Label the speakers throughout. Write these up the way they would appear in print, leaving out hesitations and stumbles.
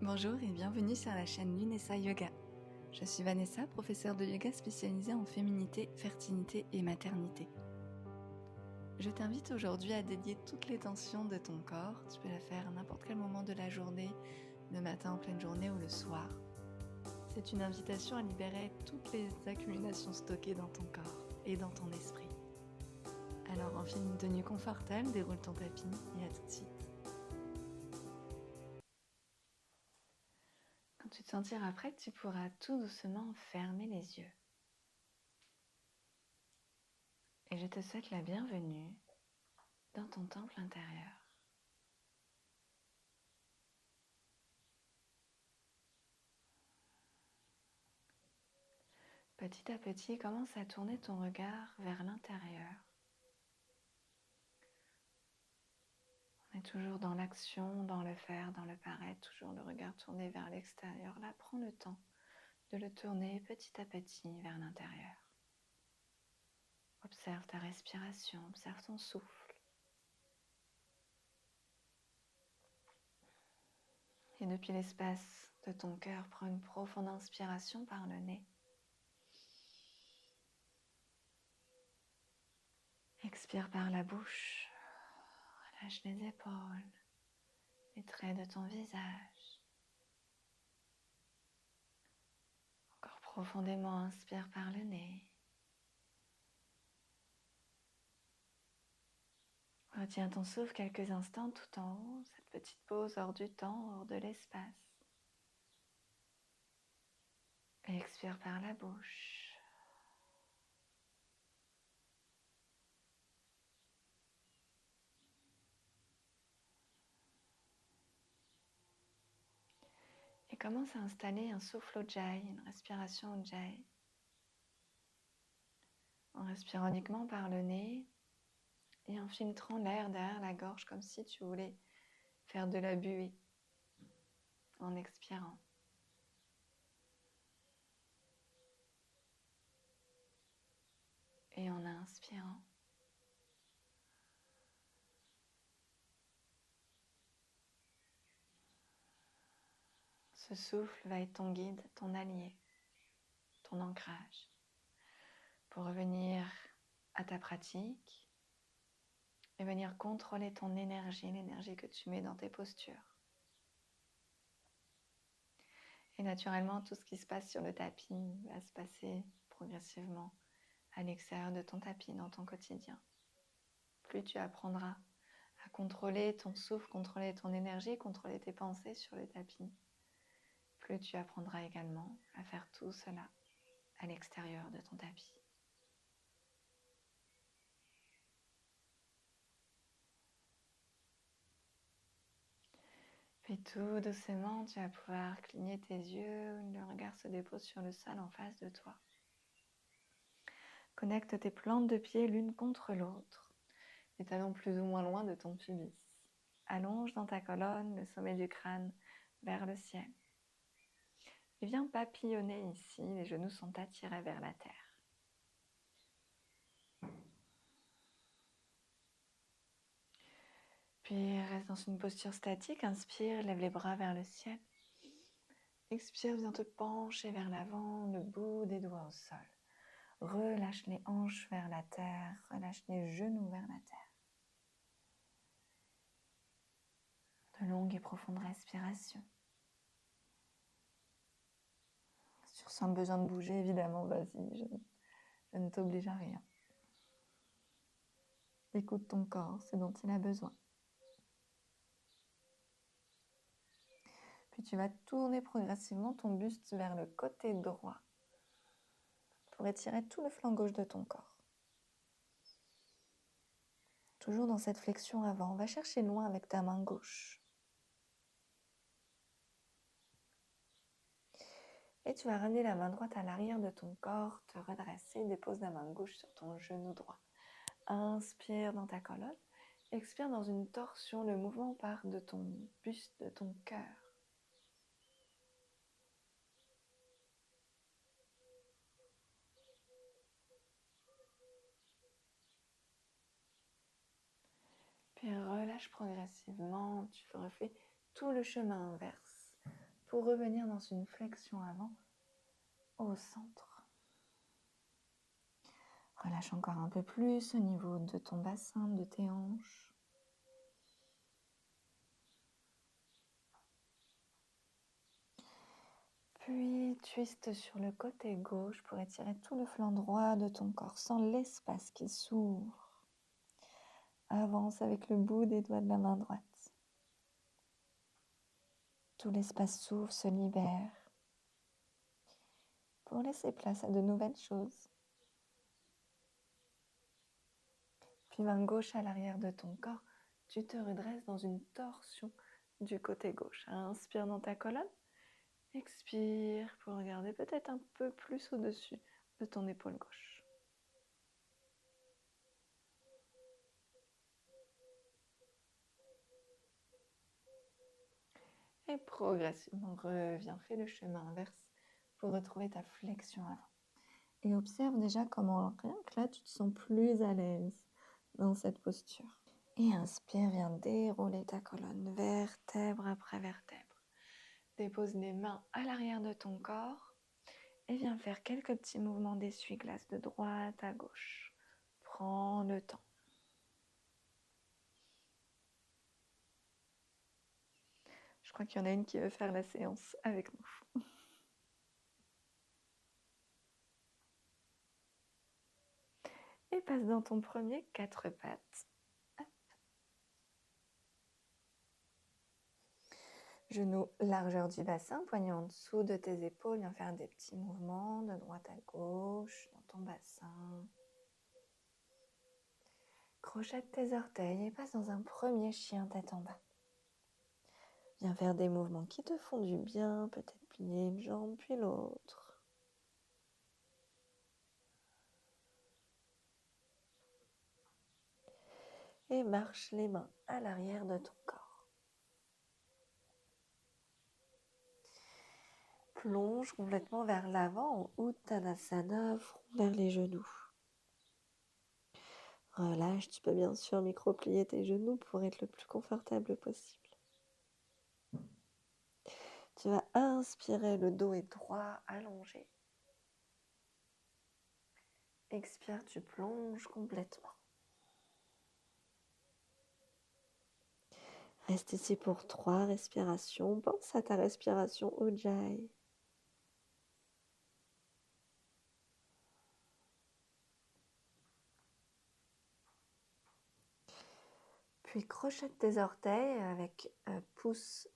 Speaker 1: Bonjour et bienvenue sur la chaîne Lunessa Yoga. Je suis Vanessa, professeure de yoga spécialisée en féminité, fertilité et maternité. Je t'invite aujourd'hui à dédier toutes les tensions de ton corps. Tu peux la faire à n'importe quel moment de la journée, le matin en pleine journée ou le soir. C'est une invitation à libérer toutes les accumulations stockées dans ton corps et dans ton esprit. Alors enfile une tenue confortable, déroule ton tapis et à tout de suite. Quand tu te sentiras prête, tu pourras tout doucement fermer les yeux. Et je te souhaite la bienvenue dans ton temple intérieur. Petit à petit, commence à tourner ton regard vers l'intérieur. On est toujours dans l'action, dans le faire, dans le paraître, toujours le regard tourné vers l'extérieur. Là, prends le temps de le tourner petit à petit vers l'intérieur. Observe ta respiration, observe ton souffle. Et depuis l'espace de ton cœur, prends une profonde inspiration par le nez. Expire par la bouche. Relâche les épaules, les traits de ton visage. Encore profondément, inspire par le nez. Retiens ton souffle quelques instants tout en haut, cette petite pause hors du temps, hors de l'espace. Et expire par la bouche. Et commence à installer un souffle Ujjayi, une respiration Ujjayi. En respirant uniquement par le nez et en filtrant l'air derrière la gorge comme si tu voulais faire de la buée en expirant. Et en inspirant. Ce souffle va être ton guide, ton allié, ton ancrage pour revenir à ta pratique et venir contrôler ton énergie, l'énergie que tu mets dans tes postures. Et naturellement, tout ce qui se passe sur le tapis va se passer progressivement à l'extérieur de ton tapis, dans ton quotidien. Plus tu apprendras à contrôler ton souffle, contrôler ton énergie, contrôler tes pensées sur le tapis, plus tu apprendras également à faire tout cela à l'extérieur de ton tapis. Puis tout doucement, tu vas pouvoir cligner tes yeux, le regard se dépose sur le sol en face de toi. Connecte tes plantes de pied l'une contre l'autre, les talons plus ou moins loin de ton pubis. Allonge dans ta colonne le sommet du crâne vers le ciel. Et viens papillonner ici, les genoux sont attirés vers la terre. Puis reste dans une posture statique, inspire, lève les bras vers le ciel. Expire, viens te pencher vers l'avant, le bout des doigts au sol. Relâche les hanches vers la terre, relâche les genoux vers la terre. De longues et profondes respirations. Si tu ressens le besoin de bouger, évidemment, vas-y, je ne t'oblige à rien. Écoute ton corps, ce dont il a besoin. Puis tu vas tourner progressivement ton buste vers le côté droit pour étirer tout le flanc gauche de ton corps. Toujours dans cette flexion avant, va chercher loin avec ta main gauche. Et tu vas ramener la main droite à l'arrière de ton corps, te redresser, dépose la main gauche sur ton genou droit. Inspire dans ta colonne, expire dans une torsion, le mouvement part de ton buste, de ton cœur. Puis relâche progressivement, tu refais tout le chemin inverse. pour revenir dans une flexion avant au centre. Relâche encore un peu plus au niveau de ton bassin, de tes hanches. Puis twist sur le côté gauche pour étirer tout le flanc droit de ton corps. Sens l'espace qui s'ouvre. Avance avec le bout des doigts de la main droite. Tout l'espace s'ouvre, se libère pour laisser place à de nouvelles choses. Puis main gauche à l'arrière de ton corps, tu te redresses dans une torsion du côté gauche. Inspire dans ta colonne. Expire pour regarder peut-être un peu plus au-dessus de ton épaule gauche. Et progressivement, reviens, fais le chemin inverse pour retrouver ta flexion avant. Et observe déjà comment, rien que là, tu te sens plus à l'aise dans cette posture. Et inspire, viens dérouler ta colonne, vertèbre après vertèbre. Dépose les mains à l'arrière de ton corps et viens faire quelques petits mouvements d'essuie-glace de droite à gauche. Prends le temps. Je crois qu'il y en a une qui veut faire la séance avec nous. Et passe dans ton premier 4 pattes. Hop. Genoux, largeur du bassin, poignets en dessous de tes épaules. Viens faire des petits mouvements de droite à gauche dans ton bassin. Crochette tes orteils et passe dans un premier chien tête en bas. Viens faire des mouvements qui te font du bien, peut-être plier une jambe puis l'autre. Et marche les mains à l'arrière de ton corps. Plonge complètement vers l'avant en Uttanasana, front vers les genoux. Relâche, tu peux bien sûr micro-plier tes genoux pour être le plus confortable possible. Tu vas inspirer, le dos est droit, allongé. Expire, tu plonges complètement. Reste ici pour 3 respirations. Pense à ta respiration Ujjayi. Puis crochette tes orteils avec pouce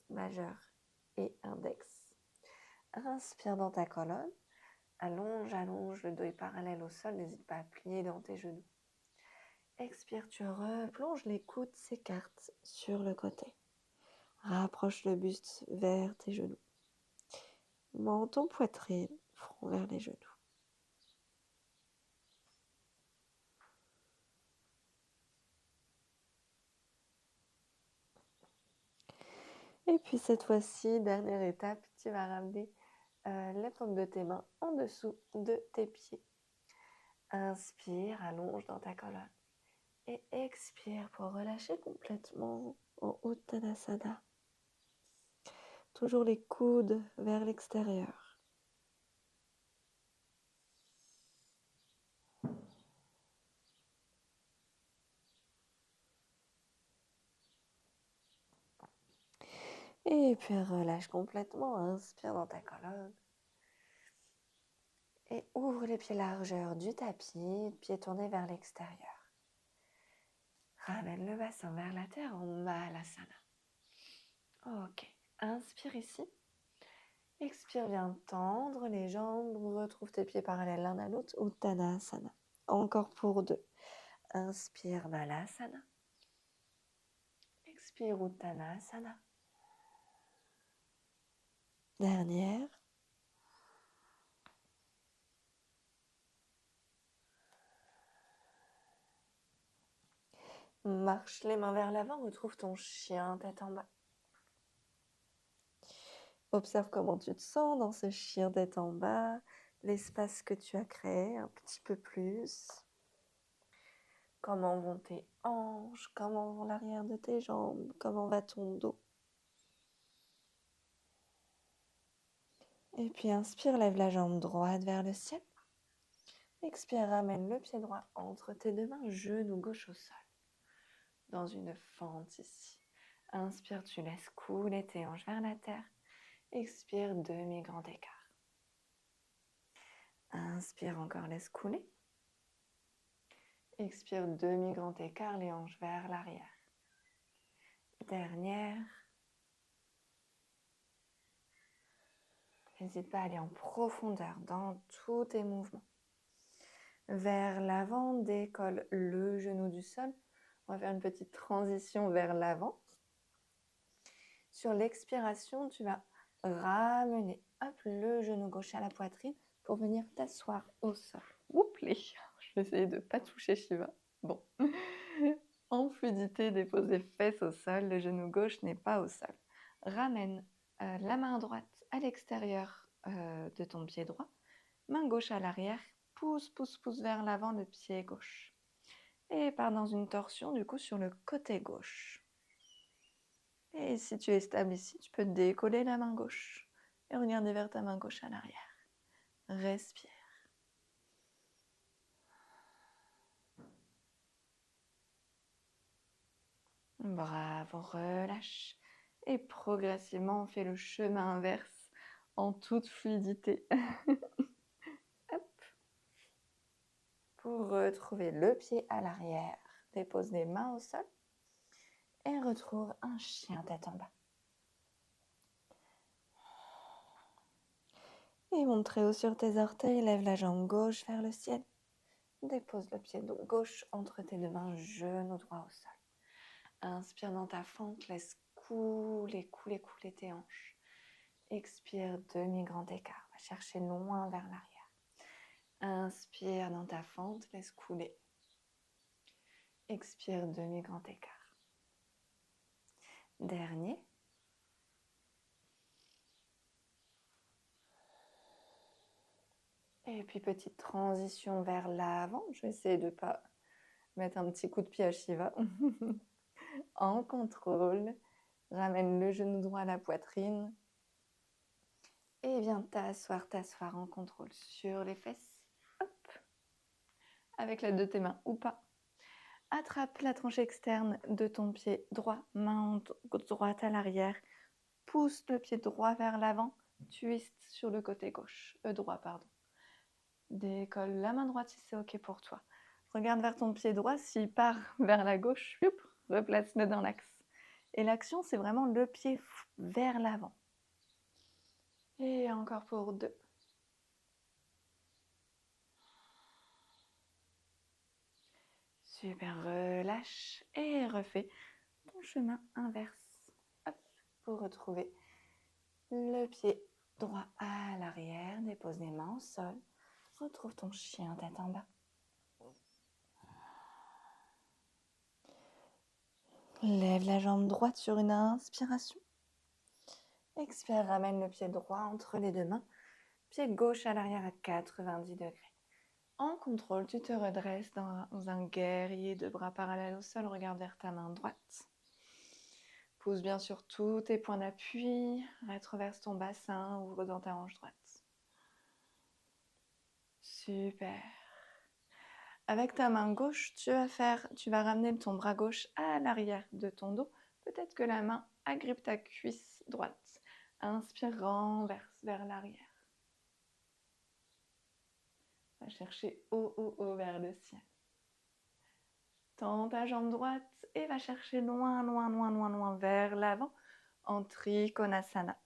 Speaker 1: majeur et index. Inspire dans ta colonne. Allonge, allonge, le dos est parallèle au sol. N'hésite pas à plier dans tes genoux. Expire, tu replonges, les coudes s'écartent sur le côté. Rapproche le buste vers tes genoux. Menton, poitrine, front vers les genoux. Et puis cette fois-ci, dernière étape, tu vas ramener les paumes de tes mains en dessous de tes pieds. Inspire, allonge dans ta colonne. Et expire pour relâcher complètement en Uttanasana. Toujours les coudes vers l'extérieur. Et puis relâche complètement, inspire dans ta colonne. Et ouvre les pieds largeur du tapis, pieds tournés vers l'extérieur. Ramène le bassin vers la terre en Malasana. Ok, inspire ici. Expire, viens tendre les jambes, retrouve tes pieds parallèles l'un à l'autre, Uttanasana. Encore pour 2. Inspire, Malasana. Expire, Uttanasana. Dernière. Marche les mains vers l'avant, retrouve ton chien tête en bas. Observe comment tu te sens dans ce chien tête en bas, l'espace que tu as créé un petit peu plus. Comment vont tes hanches, comment vont l'arrière de tes jambes, comment va ton dos. Et puis inspire, lève la jambe droite vers le ciel. Expire, ramène le pied droit entre tes deux mains, genou gauche au sol. Dans une fente ici. Inspire, tu laisses couler tes hanches vers la terre. Expire, demi-grand écart. Inspire encore, laisse couler. Expire, demi-grand écart, les hanches vers l'arrière. Dernière. N'hésite pas à aller en profondeur dans tous tes mouvements. Vers l'avant, décolle le genou du sol. On va faire une petite transition vers l'avant. Sur l'expiration, tu vas ramener le genou gauche à la poitrine pour venir t'asseoir au sol. Oups, je vais essayer de ne pas toucher Shiva. Bon. En fluidité, dépose les fesses au sol. Le genou gauche n'est pas au sol. Ramène la main droite à l'extérieur de ton pied droit. Main gauche à l'arrière. Pousse, pousse, pousse vers l'avant le pied gauche. Et pars dans une torsion du coup sur le côté gauche. Et si tu es stable ici, tu peux décoller la main gauche et regarder vers ta main gauche à l'arrière. Respire. Bravo, relâche. Et progressivement, on fait le chemin inverse en toute fluidité. Hop. Pour retrouver le pied à l'arrière, dépose les mains au sol et retrouve un chien tête en bas. Et monte très haut sur tes orteils, lève la jambe gauche vers le ciel. Dépose le pied gauche entre tes deux mains, genou droit au sol. Inspire dans ta fente, laisse couler, couler, couler tes hanches. Expire, demi-grand écart, va chercher loin vers l'arrière. Inspire dans ta fente, laisse couler. Expire, demi-grand écart. Dernier. Et puis petite transition vers l'avant. Je vais essayer de ne pas mettre un petit coup de pied à Shiva. En contrôle. Ramène le genou droit à la poitrine. Et viens t'asseoir en contrôle sur les fesses. Hop. Avec l'aide de tes mains ou pas. Attrape la tranche externe de ton pied droit, main droite à l'arrière. Pousse le pied droit vers l'avant. Twist sur le côté gauche, droit, pardon. Décolle la main droite si c'est OK pour toi. Regarde vers ton pied droit. S'il part vers la gauche, replace-le dans l'axe. Et l'action, c'est vraiment le pied vers l'avant. Et encore pour 2. Super, relâche et refais ton chemin inverse. Hop, pour retrouver le pied droit à l'arrière. Dépose les mains au sol. Retrouve ton chien tête en bas. Lève la jambe droite sur une inspiration. Expire, ramène le pied droit entre les deux mains. Pied gauche à l'arrière à 90 degrés. En contrôle, tu te redresses dans un guerrier, de bras parallèles au sol. Regarde vers ta main droite. Pousse bien sur tous tes points d'appui. Rétroverse ton bassin, ouvre dans ta hanche droite. Super. Avec ta main gauche, tu vas ramener ton bras gauche à l'arrière de ton dos. Peut-être que la main agrippe ta cuisse droite. Inspire, renverse vers l'arrière. Va chercher haut, haut, haut vers le ciel. Tends ta jambe droite et va chercher loin, loin, loin, loin, loin vers l'avant en Trikonasana.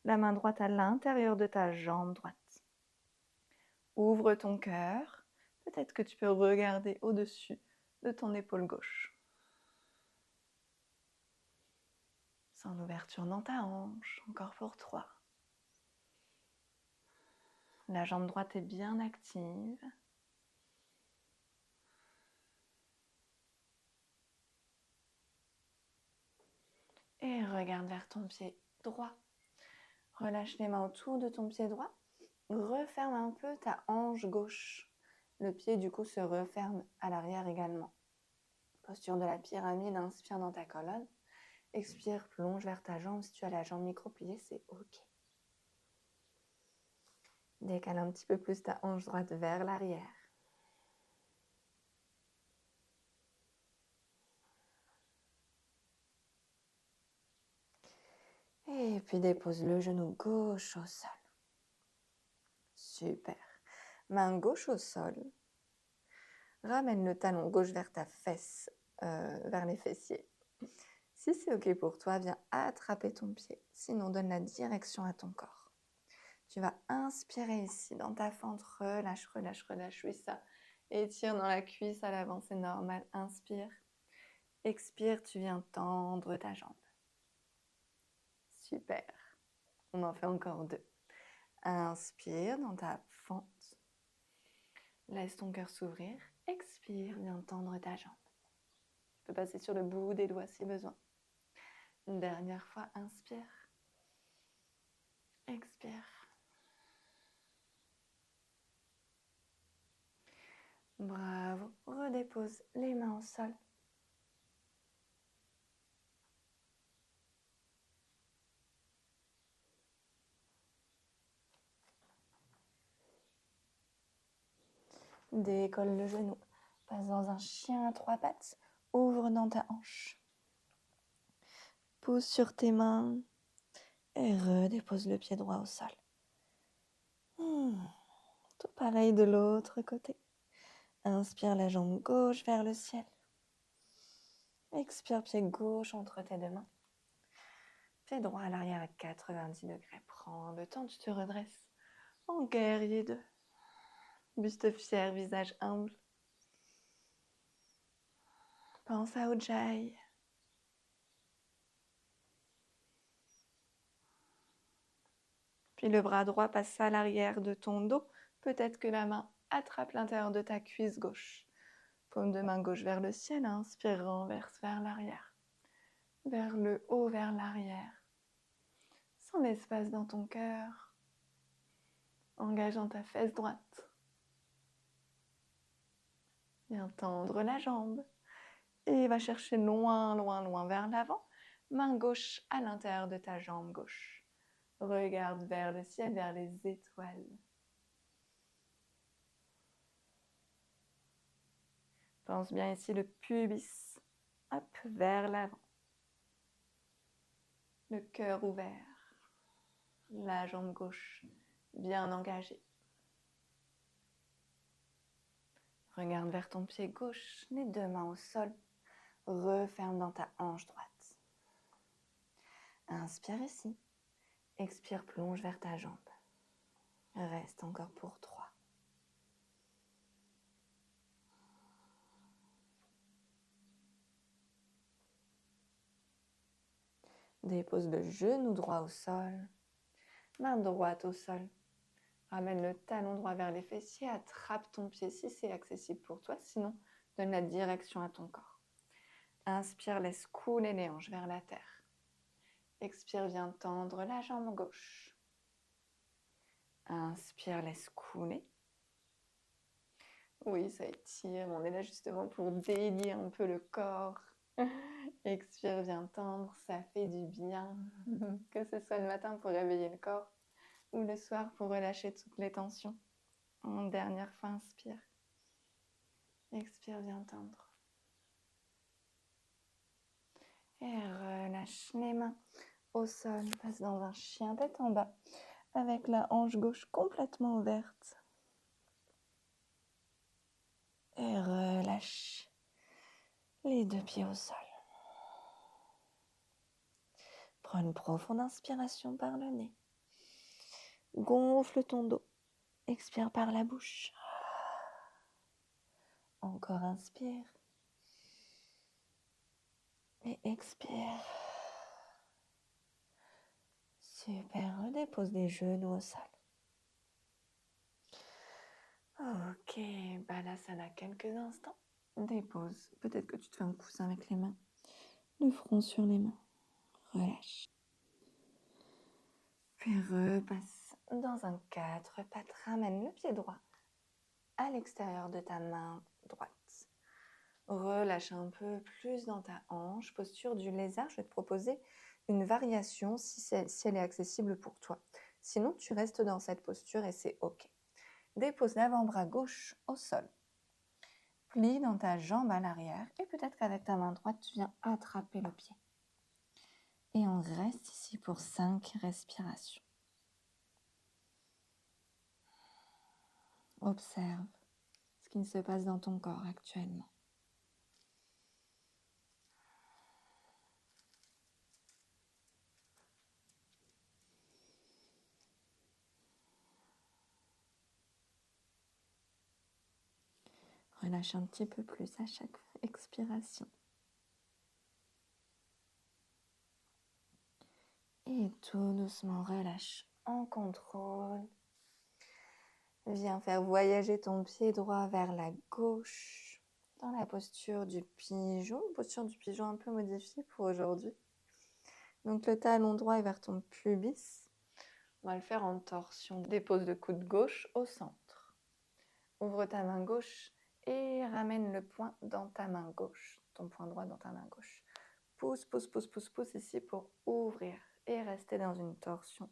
Speaker 1: La main droite à l'intérieur de ta jambe droite. Ouvre ton cœur. Peut-être que tu peux regarder au-dessus de ton épaule gauche. Sans l'ouverture dans ta hanche, encore pour 3. La jambe droite est bien active. Et regarde vers ton pied droit. Relâche les mains autour de ton pied droit. Referme un peu ta hanche gauche. Le pied du coup se referme à l'arrière également. Posture de la pyramide, inspire dans ta colonne. Expire, plonge vers ta jambe. Si tu as la jambe micro-pliée, c'est OK. Décale un petit peu plus ta hanche droite vers l'arrière. Et puis dépose le genou gauche au sol. Super. Main gauche au sol. Ramène le talon gauche vers ta fesse, vers les fessiers. Si c'est OK pour toi, viens attraper ton pied. Sinon, donne la direction à ton corps. Tu vas inspirer ici dans ta fente. Relâche, relâche, relâche. Oui, ça. Étire dans la cuisse à l'avant, c'est normal. Inspire. Expire, tu viens tendre ta jambe. Super. On en fait encore 2. Inspire dans ta fente. Laisse ton cœur s'ouvrir. Expire, viens tendre ta jambe. Tu peux passer sur le bout des doigts si besoin. Une dernière fois, inspire. Expire. Bravo. Redépose les mains au sol. Décolle le genou. Passe dans un chien à 3 pattes. Ouvre dans ta hanche. Pousse sur tes mains. Et redépose le pied droit au sol. Tout pareil de l'autre côté. Inspire la jambe gauche vers le ciel. Expire pied gauche entre tes 2 mains. Pied droit à l'arrière à 90 degrés. Prends le temps, tu te redresses. En guerrier 2. Buste fier, visage humble. Pense à Ujjayi. Puis le bras droit passe à l'arrière de ton dos. Peut-être que la main attrape l'intérieur de ta cuisse gauche. Paume de main gauche vers le ciel. Inspire, renverse vers l'arrière. Vers le haut, vers l'arrière. Sens l'espace dans ton cœur. Engageant ta fesse droite. Viens tendre la jambe. Et va chercher loin, loin, loin vers l'avant. Main gauche à l'intérieur de ta jambe gauche. Regarde vers le ciel, vers les étoiles. Pense bien ici le pubis. Hop, vers l'avant. Le cœur ouvert. La jambe gauche bien engagée. Regarde vers ton pied gauche, les 2 mains au sol. Referme dans ta hanche droite. Inspire ici. Expire, plonge vers ta jambe. Reste encore pour 3. Dépose le genou droit au sol. Main droite au sol. Ramène le talon droit vers les fessiers. Attrape ton pied si c'est accessible pour toi. Sinon, donne la direction à ton corps. Inspire, laisse couler les hanches vers la terre. Expire, viens tendre la jambe gauche. Inspire, laisse couler. Oui, ça étire. On est là justement pour délier un peu le corps. Expire, viens tendre. Ça fait du bien. Que ce soit le matin pour réveiller le corps ou le soir pour relâcher toutes les tensions. En dernière fois, inspire. Expire, viens tendre. Et relâche les mains au sol. Passe dans un chien tête en bas avec la hanche gauche complètement ouverte. Et relâche les 2 pieds au sol. Prends une profonde inspiration par le nez. Gonfle ton dos. Expire par la bouche. Encore inspire. Et expire. Super, redépose les genoux au sol. Ok, Balasana quelques instants. Dépose. Peut-être que tu te fais un coussin avec les mains. Le front sur les mains. Relâche. Puis repasse dans un 4 pattes. Ramène le pied droit à l'extérieur de ta main droite. Relâche un peu plus dans ta hanche. Posture du lézard. Je vais te proposer une variation si elle est accessible pour toi. Sinon, tu restes dans cette posture et c'est OK. Dépose l'avant-bras gauche au sol. Plie dans ta jambe à l'arrière et peut-être qu'avec ta main droite, tu viens attraper le pied. Et on reste ici pour 5 respirations. Observe ce qui se passe dans ton corps actuellement. Relâche un petit peu plus à chaque expiration. Et tout doucement relâche en contrôle. Viens faire voyager ton pied droit vers la gauche dans la posture du pigeon. Posture du pigeon un peu modifiée pour aujourd'hui. Donc le talon droit est vers ton pubis. On va le faire en torsion. Dépose le coude gauche au centre. Ouvre ta main gauche et ramène le poing dans ta main gauche. Ton poing droit dans ta main gauche. Pousse, pousse, pousse, pousse, pousse ici pour ouvrir et rester dans une torsion.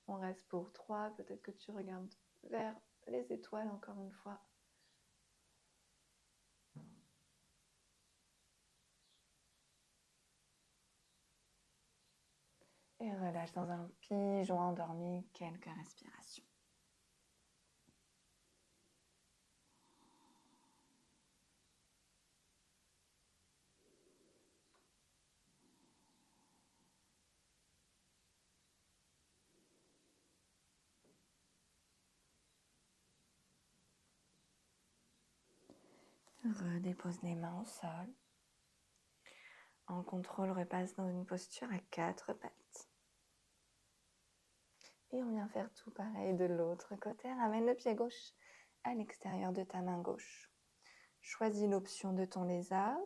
Speaker 1: On reste pour 3. Peut-être que tu regardes vers les étoiles encore une fois. Et relâche dans un pigeon endormi quelques respirations. Redépose les mains au sol. En contrôle, repasse dans une posture à 4 pattes. Et on vient faire tout pareil de l'autre côté. Ramène le pied gauche à l'extérieur de ta main gauche. Choisis l'option de ton lézard.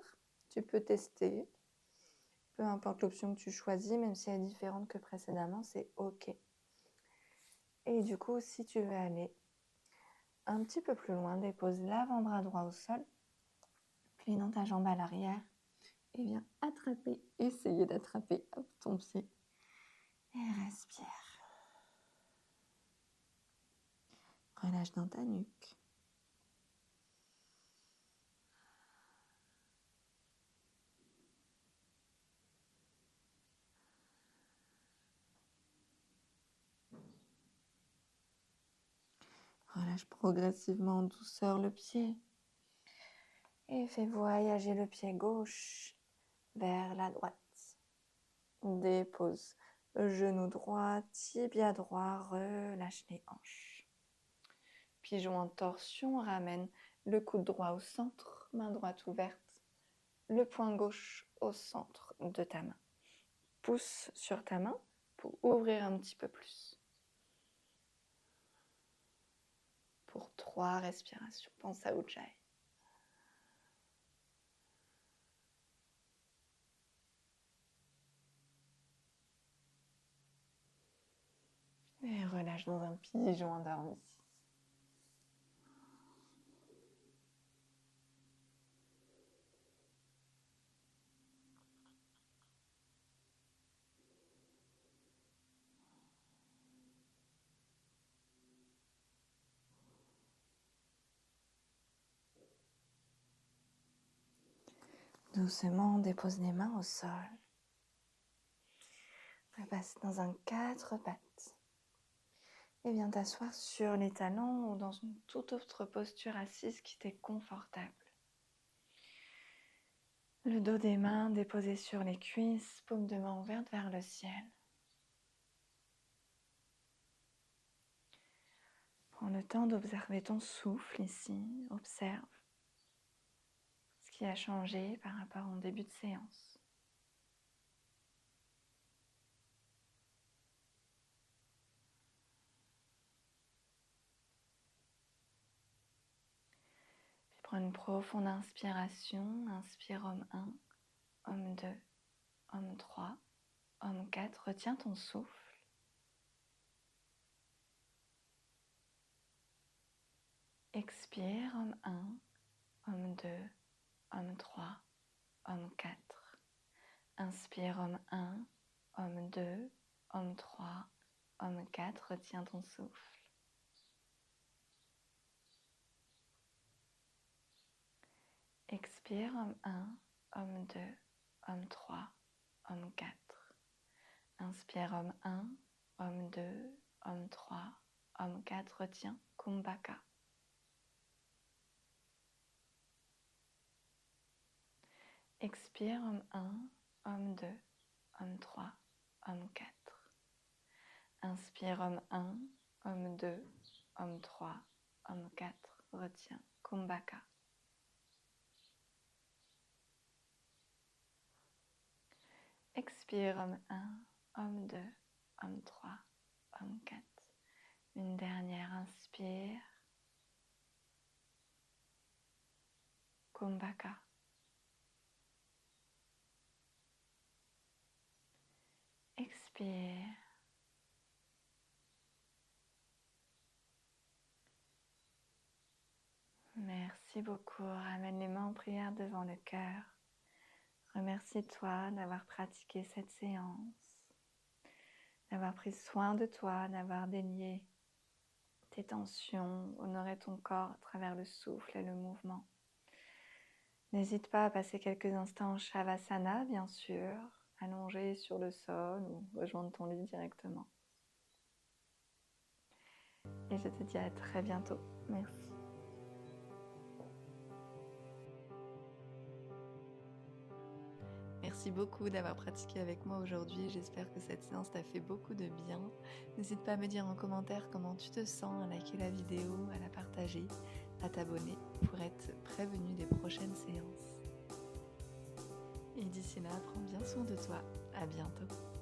Speaker 1: Tu peux tester. Peu importe l'option que tu choisis, même si elle est différente que précédemment, c'est OK. Et du coup, si tu veux aller un petit peu plus loin, dépose l'avant-bras droit au sol. Plie dans ta jambe à l'arrière. Et viens attraper, essayer d'attraper ton pied. Et respire. Relâche dans ta nuque. Relâche progressivement en douceur le pied. Et fais voyager le pied gauche vers la droite. Dépose le genou droit, tibia droit, relâche les hanches. Pigeon en torsion, ramène le coude droit au centre, main droite ouverte, le poing gauche au centre de ta main. Pousse sur ta main pour ouvrir un petit peu plus. Pour 3 respirations, pense à Ujjayi. Et relâche dans un pigeon endormi. Doucement, dépose les mains au sol. Repasse dans un 4 pattes. Et viens t'asseoir sur les talons ou dans une toute autre posture assise qui t'est confortable. Le dos des mains déposé sur les cuisses, paume de main ouverte vers le ciel. Prends le temps d'observer ton souffle ici. Observe ce qui a changé par rapport au début de séance. Prends une profonde inspiration. Inspire homme 1, homme 2, homme 3, homme 4. Retiens ton souffle. Expire, homme 1, homme 2, homme 3, homme 4. Inspire, homme 1, homme 2, homme 3, homme homme 4, retiens ton souffle. Expire, homme 1, homme 2, homme 3, homme 4. Inspire, homme 1, homme 2, homme 3, homme 4, retiens, Kumbhaka. Expire, homme 1, homme 2, homme 3, homme 4. Inspire, homme 1, homme 2, homme 3, homme 4, retiens, Kumbhaka. Expire, homme 1, homme 2, homme 3, homme 4. Une dernière, inspire. Kumbhaka. Expire. Merci beaucoup. Ramène les mains en prière devant le cœur. Remercie-toi d'avoir pratiqué cette séance, d'avoir pris soin de toi, d'avoir délié tes tensions, honoré ton corps à travers le souffle et le mouvement. N'hésite pas à passer quelques instants en Shavasana, bien sûr, allongé sur le sol ou rejoindre ton lit directement. Et je te dis à très bientôt. Merci. Merci beaucoup d'avoir pratiqué avec moi aujourd'hui. J'espère que cette séance t'a fait beaucoup de bien. N'hésite pas à me dire en commentaire comment tu te sens, à liker la vidéo, à la partager, à t'abonner pour être prévenu des prochaines séances. Et d'ici là, prends bien soin de toi. À bientôt.